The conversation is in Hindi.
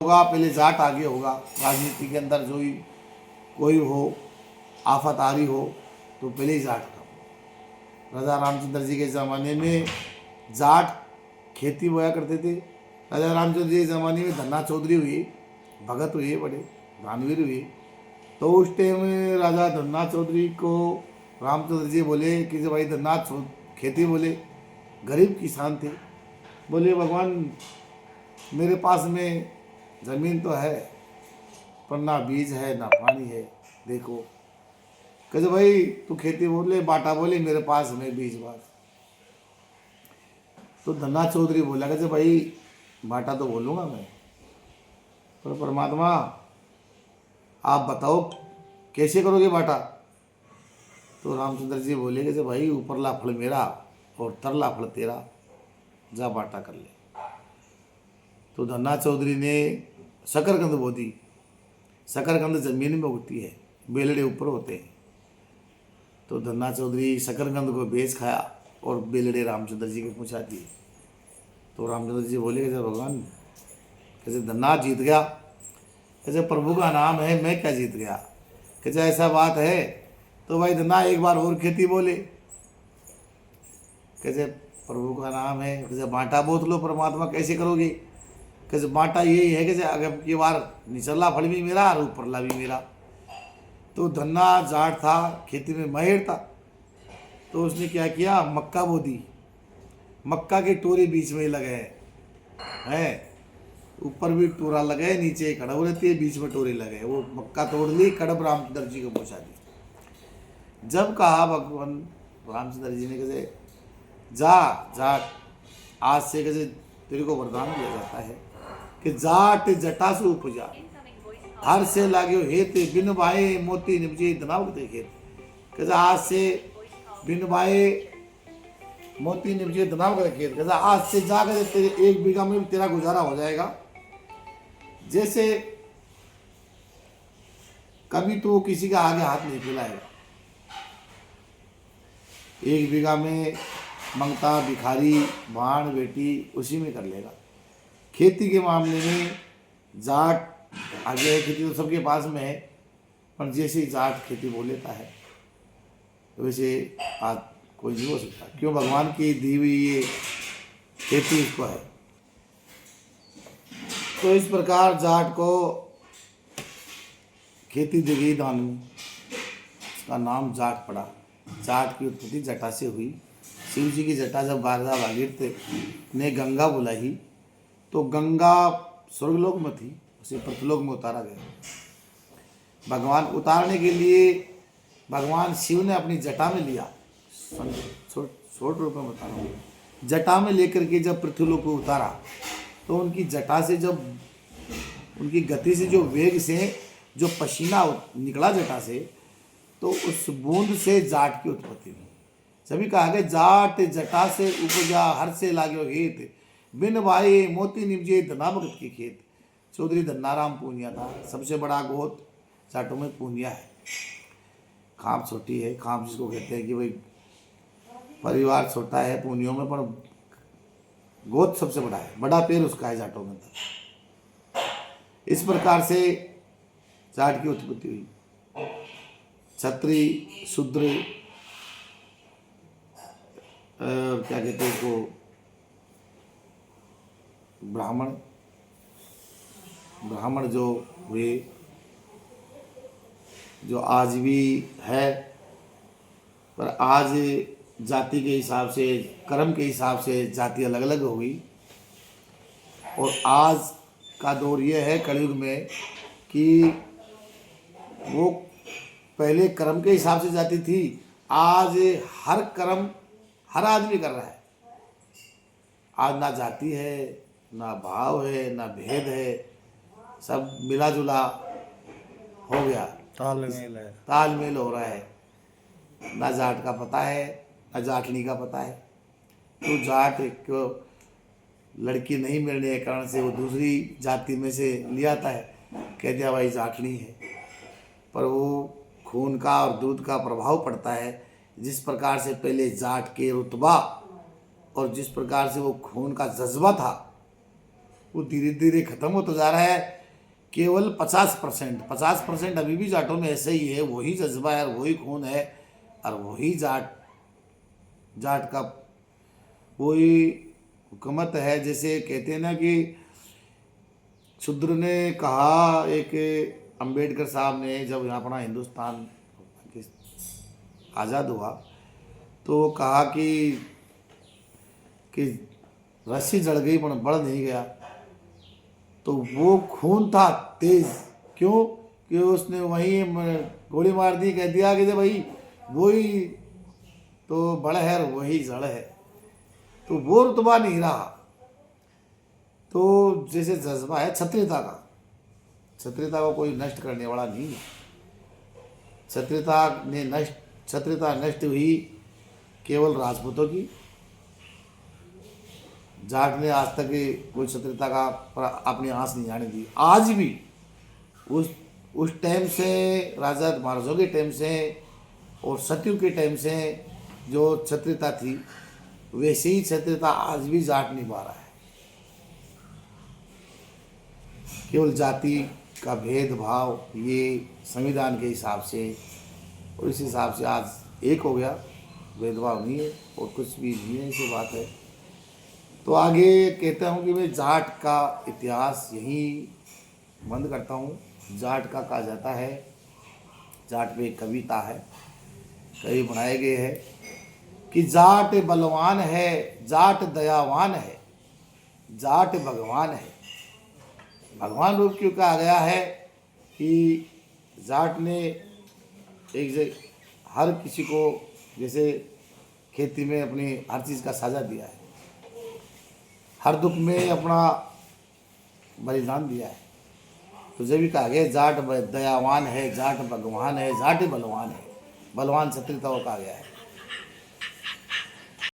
होगा, पहले जाट आगे होगा। राजनीति के अंदर जो ही कोई हो, आफत आ रही हो तो पहले ही जाट का। राजा रामचंद्र जी के ज़माने में जाट खेती बोया करते थे। राजा रामचंद्र जी के ज़माने में धन्ना चौधरी हुई, भगत हुए, बड़े दानवीर हुए। तो उस टाइम राजा धन्ना चौधरी को रामचंद्र जी बोले कि जो भाई धन्ना खेती, बोले गरीब किसान थे, बोले भगवान मेरे पास में ज़मीन तो है पर ना बीज है ना पानी है, देखो। कहते भाई तू खेती बोले बाटा, बोले मेरे पास में बीज बात। तो धन्ना चौधरी बोला कहते भाई बाटा तो बोलूँगा मैं, पर परमात्मा आप बताओ कैसे करोगे बाटा। तो रामचंद्र जी बोले कि भाई ऊपरला फल मेरा और तरला फल तेरा, जा बाटा कर ले। तो धन्ना चौधरी ने शकरकंद बो दी। शकरकंद जमीन में उगती है, बेलड़े ऊपर होते हैं। तो धन्ना चौधरी शकरकंद को बेच खाया और बेलड़े रामचंद्र जी के पहुँचा दिए। तो रामचंद्र जी बोले कैसे भगवान, कैसे धन्ना जीत गया, कैसे प्रभु का नाम है, मैं क्या जीत गया। कैसे ऐसा बात है तो भाई धन्ना एक बार और खेती बोले, कैसे प्रभु का नाम है, कैसे बांटा बोत लो परमात्मा, कैसे करोगे। कैसे बांटा यही है कैसे अगर ये बार निचला फल भी मेरा और ऊपरला भी मेरा। तो धन्ना जाट था, खेती में माहिर था। तो उसने क्या किया, मक्का बो दी। मक्का के टोरे बीच में ही लगे हैं, ऊपर भी टोरा लगे, नीचे कड़ब रहती है, बीच में टोरे लगे। वो मक्का तोड़ ली, कड़ब रामचंद्र जी को पहुँचा दी। जब कहा भगवान रामचंद्र जी ने कैसे जा जाट, आज से कैसे तेरे को वरदान दिया जाता है कि जाट जटा से उपजा, हर से लाग्यो हेत, बिन भाई मोती निपजे इतना उगते खेत। कैसे आज से बिन भाई मोती निपजे इतना उगते खेत। कैसे आज से जाकर तेरे 1 बीघा में तेरा गुजारा हो जाएगा। जैसे कभी तो किसी का आगे हाथ नहीं फैलाएगा। 1 बीघा में मंगता भिखारी बाण बेटी उसी में कर लेगा। खेती के मामले में जाट आगे है, खेती तो सबके पास में है, पर जैसे ही जाट खेती बोल लेता है वैसे आज कोई नहीं हो सकता। क्यों, भगवान की दी हुई ये खेती इसको है। तो इस प्रकार जाट को खेती दी गई दान में, इसका नाम जाट पड़ा। जाट की उत्पत्ति जटा से हुई। शिव जी की जटा जब गारदा भागीरथ ने गंगा बुलाई तो गंगा स्वर्गलोक में थी, उसे पृथ्वीलोक में उतारा गया। भगवान उतारने के लिए भगवान शिव ने अपनी जटा में लिया, छोटे रूप में बता रहा हूँ, जटा में लेकर के जब पृथ्वीलोक को उतारा तो उनकी जटा से, जब उनकी गति से, जो वेग से जो पसीना निकला जटा से, तो उस बूंद से जाट की उत्पत्ति हुई। सभी कहा गया जाट जटा से उपजा, हर से लाग्यो हेत, बिन भाई मोती निपजे धना भगत की खेत। चौधरी धन्नाराम पूनिया था, सबसे बड़ा गोत जाटों में पूनिया है। खाप छोटी है, खाप जिसको कहते हैं कि भाई परिवार छोटा है पूनियों में, पर गोत सबसे बड़ा है, बड़ा पैर उसका है जाटों में था। इस प्रकार से जाट की उत्पत्ति हुई। क्षत्रिय, शूद्र, क्या कहते हैं इसको, ब्राह्मण, ब्राह्मण जो हुए, जो आज भी है, पर आज जाति के हिसाब से, कर्म के हिसाब से जाति अलग अलग हो गई। और आज का दौर ये है कलयुग में कि वो पहले कर्म के हिसाब से जाति थी, आज हर कर्म हर आदमी कर रहा है। आज ना जाति है, ना भाव है, ना भेद है, सब मिला जुला हो गया, तालमेल हो रहा है। ना जाट का पता है, ना जाटनी का पता है। तो जाट को लड़की नहीं मिलने के कारण से वो दूसरी जाति में से लिया आता है, कह दिया भाई जाटनी है, पर वो खून का और दूध का प्रभाव पड़ता है। जिस प्रकार से पहले जाट के रुतबा और जिस प्रकार से वो खून का जज्बा था, वो धीरे धीरे खत्म होता जा रहा है। केवल 50% अभी भी जाटों में ऐसे ही है, वही जज्बा है, वही खून है, और वही जाट का वही हुकूमत है। जैसे कहते हैं ना कि शूद्र ने कहा, एक अंबेडकर साहब ने जब अपना हिंदुस्तान आज़ाद हुआ तो वो कहा कि रस्सी जड़ गई पर बढ़ नहीं गया। तो वो खून था तेज, क्यों कि उसने वहीं गोली मार दी, कह दिया कि भाई वही तो बड़ है और वही जड़ है, तो वो रुतबा नहीं रहा। तो जैसे जज्बा है क्षत्रियता का, क्षत्रियता को कोई नष्ट करने वाला नहीं है। क्षत्रियता नष्ट हुई केवल राजपूतों की। जाट ने आज तक कोई क्षत्रियता का पर अपनी आंच नहीं आने दी। आज भी उस टाइम से, राजा महाराजों के टाइम से और सतयुग के टाइम से जो क्षत्रियता थी, वैसे ही क्षत्रियता आज भी जाट निभा रहा है। केवल जाति का भेदभाव ये संविधान के हिसाब से और इस हिसाब से आज एक हो गया, भेदभाव नहीं है और कुछ भी नहीं है, ऐसी बात है। तो आगे कहता हूँ कि मैं जाट का इतिहास यहीं बंद करता हूँ। जाट का कहा जाता है, जाट पे एक कविता है, कवि बनाए गए हैं कि जाट बलवान है, जाट दयावान है, जाट भगवान है। भगवान रूप क्यों कहा गया है कि जाट ने हर किसी को जैसे खेती में अपनी हर चीज़ का साझा दिया है, हर दुख में अपना बलिदान दिया है। तो जब भी कहा गया जाट दयावान है, जाट भगवान है, जाट बलवान है, बलवान क्षत्रियता को कहा गया है।